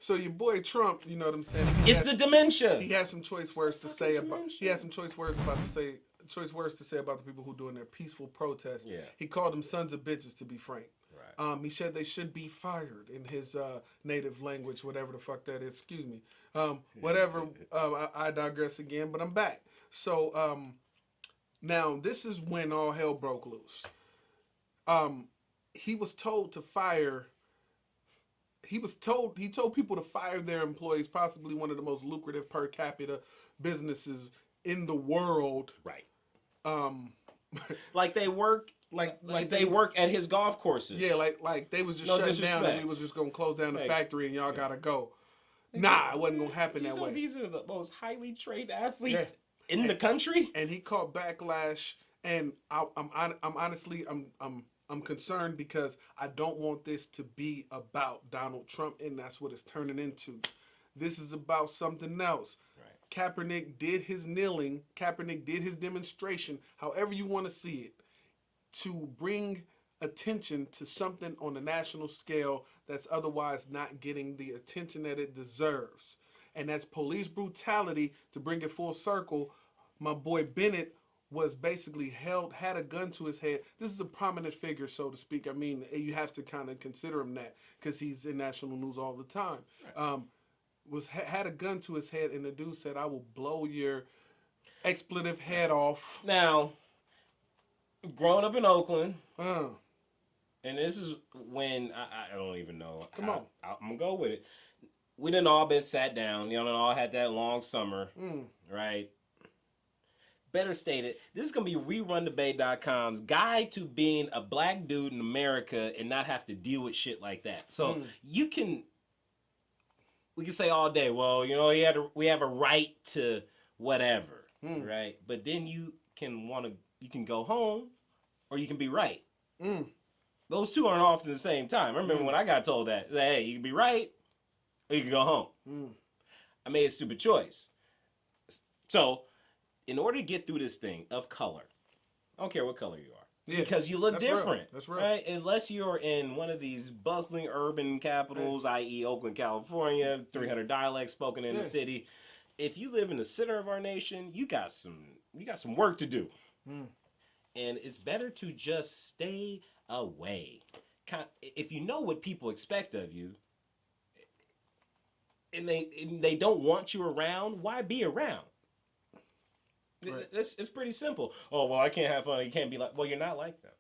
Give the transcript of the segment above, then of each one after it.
So your boy Trump, you know what I'm saying? It's the dementia. He has some choice words to say about. He had some choice words about to say. Choice words to say about the people who doing their peaceful protest. Yeah. He called them sons of bitches, to be frank. Right. He said they should be fired in his native language, whatever the fuck that is. Excuse me. Whatever. I digress again, but I'm back. So now this is when all hell broke loose. He was told to fire. He told people to fire their employees, possibly one of the most lucrative per capita businesses in the world. Right. Um, Like they work. Like they work at his golf courses. Yeah, like they was just No shutting disrespect. down and we was just gonna close down the Like, factory and y'all gotta go. Nah, it wasn't gonna happen that way. These are the most highly trained athletes in the country. And he caught backlash, and I'm honestly I'm concerned because I don't want this to be about Donald Trump, and that's what it's turning into. This is about something else. Right. Kaepernick did his kneeling. Kaepernick did his demonstration, however you want to see it, to bring attention to something on a national scale that's otherwise not getting the attention that it deserves. And that's police brutality. To bring it full circle, my boy Bennett was basically had a gun to his head. This is a prominent figure, so to speak. I mean, you have to kind of consider him that because he's in national news all the time. Right. Had a gun to his head, and the dude said, "I will blow your expletive head off." Now, growing up in Oakland, Uh, and this is when I don't even know. Come on. I'm gonna go with it. We done all been sat down. You know, all had that long summer, right? Better stated, this is going to be RerunTheBay.com's guide to being a black dude in America and not have to deal with shit like that. So we can say all day, well, you know, we have a right to whatever, right? But then you can go home or you can be right. Those two aren't often the same time. I remember when I got told that, hey, you can be right or you can go home. I made a stupid choice. So, in order to get through this thing of color, I don't care what color you are, because you look different. Real. That's real. Right? Unless you're in one of these bustling urban capitals, i.e. Oakland, California, 300 dialects spoken in the city. If you live in the center of our nation, you got some work to do. And it's better to just stay away. If you know what people expect of you, and they don't want you around, why be around? Right. It's pretty simple. Oh, well, I can't have fun. You can't be like, well, you're not like them.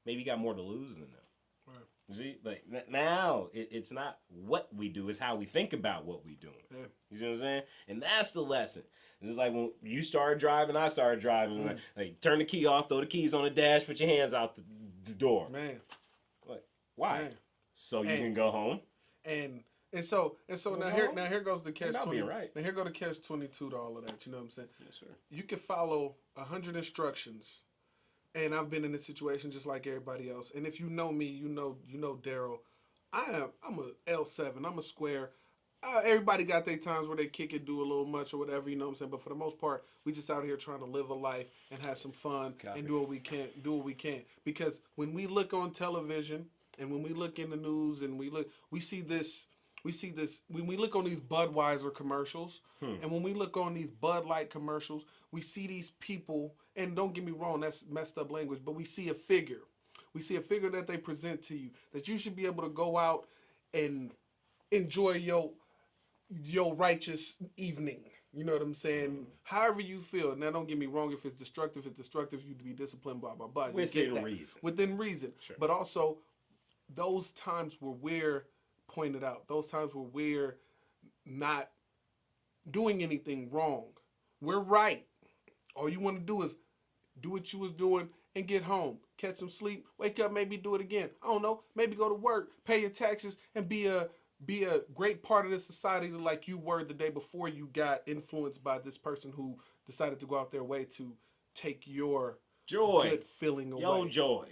Maybe you got more to lose than them. Right. You see? Like, now, it's not what we do, it's how we think about what we doing. Yeah. You see what I'm saying? And that's the lesson. It's like when you started driving, I started driving. Like, turn the key off, throw the keys on the dash, put your hands out the door. Man. Like, why? Man. So you can go home? And so now here goes the catch 20. Right. Now here go the catch 22 to all of that. You know what I'm saying? Yes, sir. You can follow 100 instructions, and I've been in this situation just like everybody else. And if you know me, you know Daryl. I'm a L7. I'm a square. Everybody got their times where they kick it, do a little much or whatever. You know what I'm saying? But for the most part, we just out here trying to live a life and have some fun and do what we can. Because when we look on television and when we look in the news and we see this when we look on these Budweiser commercials and when we look on these Bud Light commercials, we see these people, and don't get me wrong, that's messed up language, but we see a figure. We see a figure that they present to you that you should be able to go out and enjoy your righteous evening. You know what I'm saying? However you feel. Now, don't get me wrong. If it's destructive, you to be disciplined, blah, blah, blah. Within reason. Within reason. Sure. But also, those times where we're pointed out, those times where we're not doing anything wrong, we're right. All you want to do is do what you was doing and get home, catch some sleep, wake up, maybe do it again. I don't know, maybe go to work, pay your taxes, and be a great part of the society like you were the day before you got influenced by this person who decided to go out their way to take your joy, good feeling away. Your joy.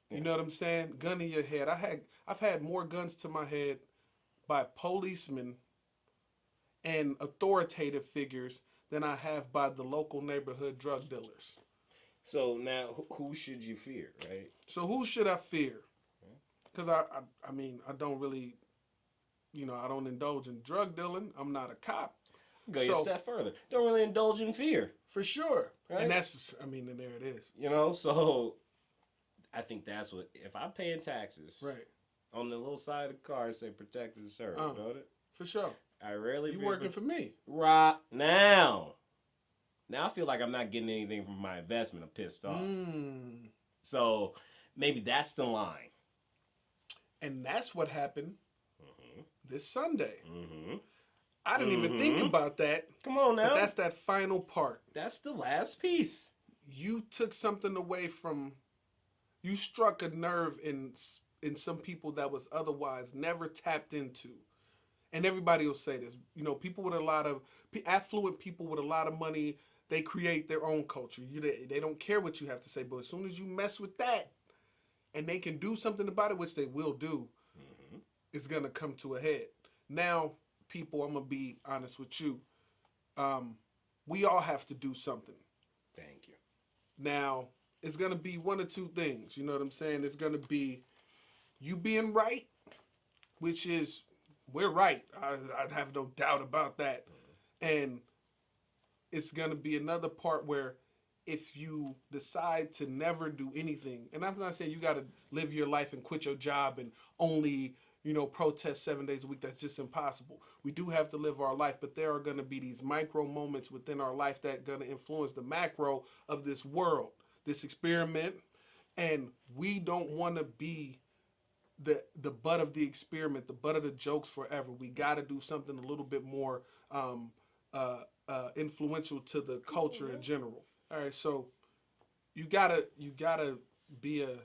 You know what I'm saying? Gun in your head. I've had more guns to my head by policemen and authoritative figures than I have by the local neighborhood drug dealers. So now, who should you fear, right? So who should I fear? Because I mean, I don't really. I don't indulge in drug dealing. I'm not a cop. Go a step further. Don't really indulge in fear. For sure. Right? And and there it is. So I think that's what, if I'm paying taxes, right, on the little side of the car, it say protected and served, don't it? For sure. I rarely. You working for me. Right now. Now I feel like I'm not getting anything from my investment. I'm pissed off. So maybe that's the line. And that's what happened this Sunday. Mm-hmm. I didn't even think about that. Come on now. But that's that final part. That's the last piece. You took something away from. You struck a nerve in some people that was otherwise never tapped into. And everybody will say this. People with a lot of affluent people with a lot of money, they create their own culture. They don't care what you have to say, but as soon as you mess with that, and they can do something about it, which they will do, it's gonna come to a head. Now, people, I'm gonna be honest with you. We all have to do something. Thank you. Now, it's gonna be one or two things. You know what I'm saying? It's gonna be you being right, which is we're right. I have no doubt about that. And it's gonna be another part where if you decide to never do anything, and I'm not saying you got to live your life and quit your job and only, protest 7 days a week. That's just impossible. We do have to live our life, but there are going to be these micro moments within our life that are going to influence the macro of this world, this experiment, and we don't want to be the butt of the experiment, the butt of the jokes forever. We got to do something a little bit more influential to the culture in general. All right, so you gotta be a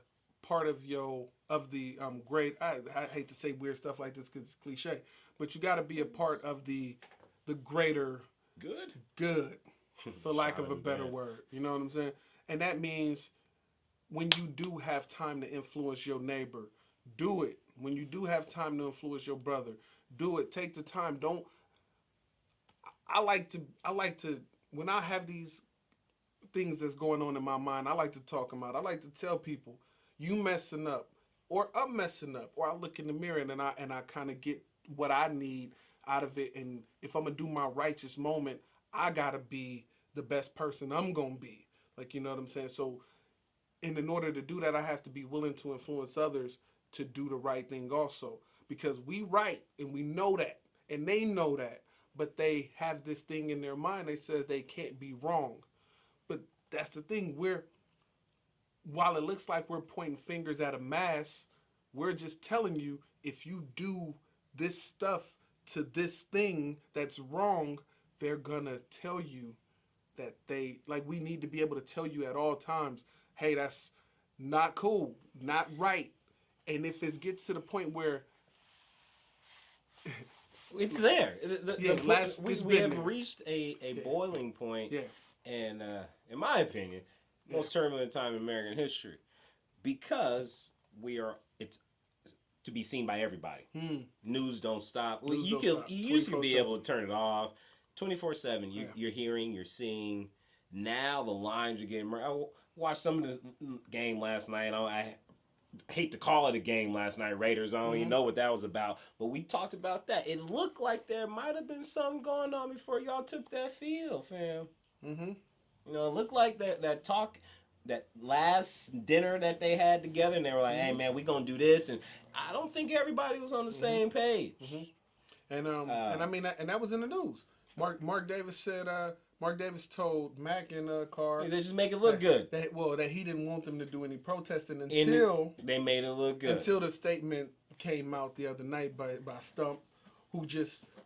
part of the great. I hate to say weird stuff like this because it's cliche, but you gotta be a part of the greater good, for lack of a better word. You know what I'm saying? And that means when you do have time to influence your neighbor, do it. When you do have time to influence your brother, do it. Take the time. Don't. I like to when I have these things that's going on in my mind, I like to talk them out. I like to tell people, you messing up, or I'm messing up, or I look in the mirror and I kind of get what I need out of it. And if I'm gonna do my righteous moment, I gotta be the best person I'm gonna be. Like, you know what I'm saying? So, in order to do that, I have to be willing to influence others to do the right thing also, because we right and we know that, and they know that, but they have this thing in their mind. They say they can't be wrong. But that's the thing. While it looks like we're pointing fingers at a mass, we're just telling you, if you do this stuff to this thing that's wrong, they're gonna tell you that we need to be able to tell you at all times, hey, that's not cool, not right. And if it gets to the point where it's there. We have reached a boiling point. Yeah. And in my opinion, most turbulent time in American history, because it's to be seen by everybody. News don't stop. You used to be able to turn it off 24/7. You're hearing, you're seeing. Now the lines are getting. I watched some of the game last night. I hate to call it a game last night, Raiders. I don't even know what that was about. But we talked about that. It looked like there might have been something going on before y'all took that field, fam. It looked like that talk, that last dinner that they had together, and they were like, hey, man, we going to do this. And I don't think everybody was on the same page. And I mean, and that was in the news. Mark Davis said, Mark Davis told Mac and Carr, he said, just make it look good. That he didn't want them to do any protesting until they made it look good. Until the statement came out the other night by Stump, who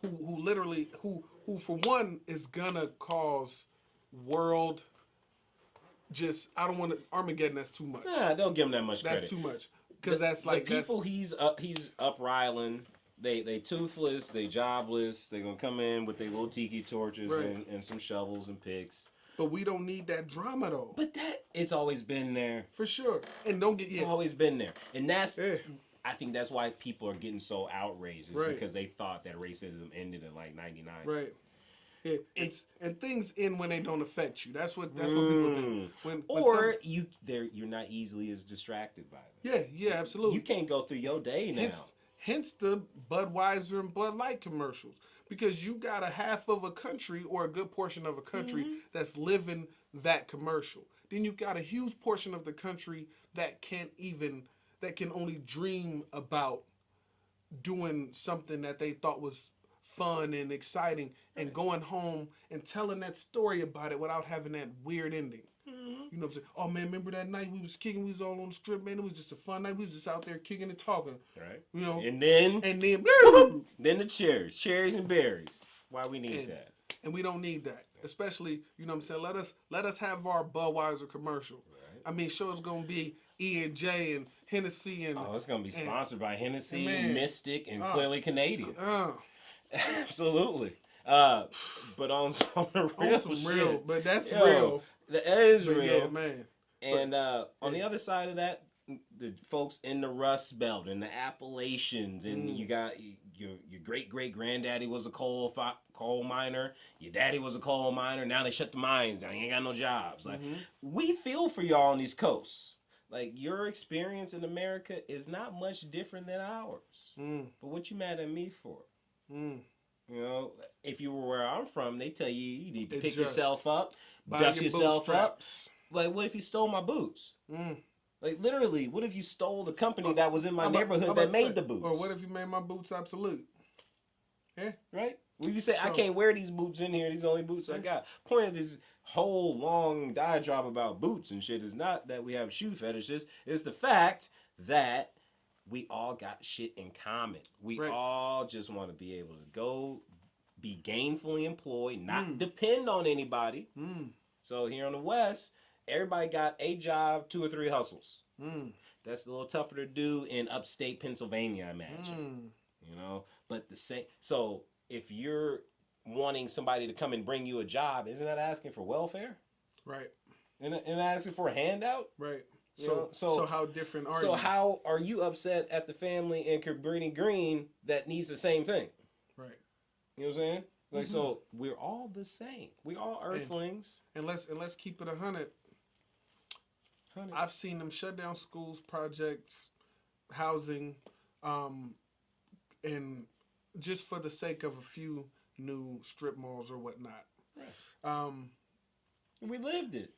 literally for one is gonna cause world. I don't want to Armageddon. That's too much. Nah, don't give him that much credit. That's too much, because that's like the people he's up riling. They toothless, they jobless. They're gonna come in with their little tiki torches and some shovels and picks. But we don't need that drama though. But it's always been there for sure. And it's always been there, and that's. I think that's why people are getting so outraged, because they thought that racism ended in like '99. Right. Yeah. And things end when they don't affect you. That's what people do. You're not easily as distracted by them. Yeah, absolutely. You can't go through your day now. Hence the Budweiser and Bud Light commercials. Because you got a half of a country or a good portion of a country that's living that commercial. Then you got a huge portion of the country that can only dream about doing something that they thought was fun and exciting and going home and telling that story about it without having that weird ending. You know what I'm saying? Oh man, remember that night we was kicking, we was all on the strip, man. It was just a fun night. We was just out there kicking and talking. Right. You know. And then then the cherries and berries. Why we need that? And we don't need that. Especially, you know what I'm saying? Let us have our Budweiser commercial. Right. I mean, sure it's gonna be E&J and Hennessy and it's gonna be sponsored by Hennessy, Mystic, and Clearly Canadian. Absolutely. But on some real shit, but that's real. That is but real, yeah, man. And on the other side of that, the folks in the Rust Belt and the Appalachians, and you got your great granddaddy was a coal miner. Your daddy was a coal miner. Now they shut the mines down. You ain't got no jobs. Like we feel for y'all on these coasts. Like your experience in America is not much different than ours. But what you mad at me for? You know, if you were where I'm from, they tell you need to pick yourself up, dust yourself up. Like, what if you stole my boots? Like, literally, what if you stole the company that was in my neighborhood that made the boots? Or what if you made my boots obsolete? Yeah. Right? Well, if you say, I can't wear these boots in here, these are the only boots I got. Point of this whole long diatribe about boots and shit is not that we have shoe fetishes. It's the fact that we all got shit in common. We all just want to be able to go be gainfully employed, not depend on anybody. So here on the West, everybody got a job, 2 or 3 hustles. That's a little tougher to do in upstate Pennsylvania, I imagine. You know, but the same. So if you're wanting somebody to come and bring you a job, isn't that asking for welfare? Right. And asking for a handout? Right. So how different are you? So how are you upset at the family in Cabrini Green that needs the same thing? Right. You know what I'm saying? Like so, we're all the same. We all earthlings. And let's keep it 100. I've seen them shut down schools, projects, housing, and just for the sake of a few new strip malls or whatnot. Right. We lived it.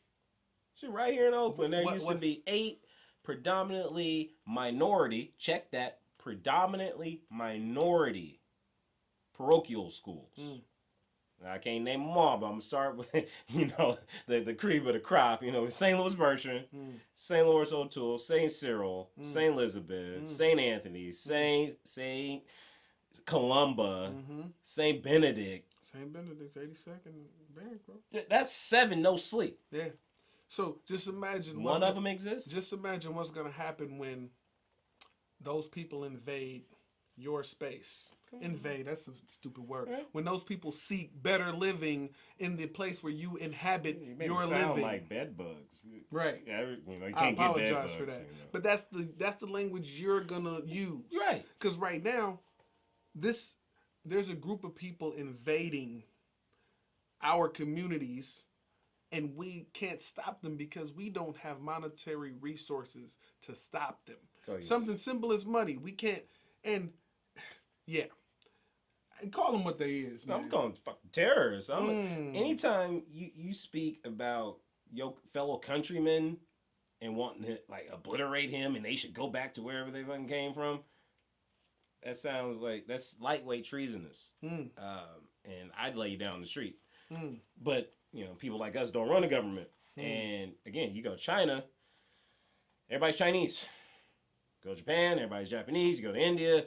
Shit, right here in Oakland, there used to be 8 predominantly minority, check that, predominantly minority parochial schools. I can't name them all, but I'm going to start with, the cream of the crop. St. Louis Bertrand, St. Louis O'Toole, St. Cyril, St. Elizabeth, St. Anthony, St. Columba, St. Benedict. St. Benedict's 82nd Bank, bro. That's 7 no sleep. Yeah. So just imagine one of them exists. Just imagine what's going to happen when those people invade your space. Invade, that's a stupid word. Right. When those people seek better living in the place where you inhabit your living. Sound like bed bugs. Right. Yeah, you can't I apologize get bed bugs, for that. But that's the language you're going to use. Right. Because right now, there's a group of people invading our communities, and we can't stop them because we don't have monetary resources to stop them. Something simple as money. We can't, and yeah. And call them what they is, man. I'm calling fucking terrorists. Anytime you speak about your fellow countrymen and wanting to like obliterate him and they should go back to wherever they fucking came from, that sounds like that's lightweight treasonous. And I'd lay you down the street. But people like us don't run the government. And again, you go to China, everybody's Chinese. Go to Japan, everybody's Japanese. You go to India,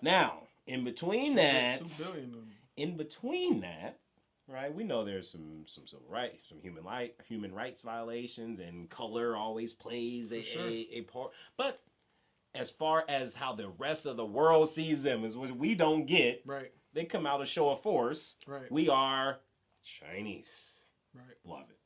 now. In between that, right? We know there's some civil rights, some human rights violations, and color always plays a part. But as far as how the rest of the world sees them is what we don't get. Right. They come out a show of force. Right. We are Chinese. Right. Love it.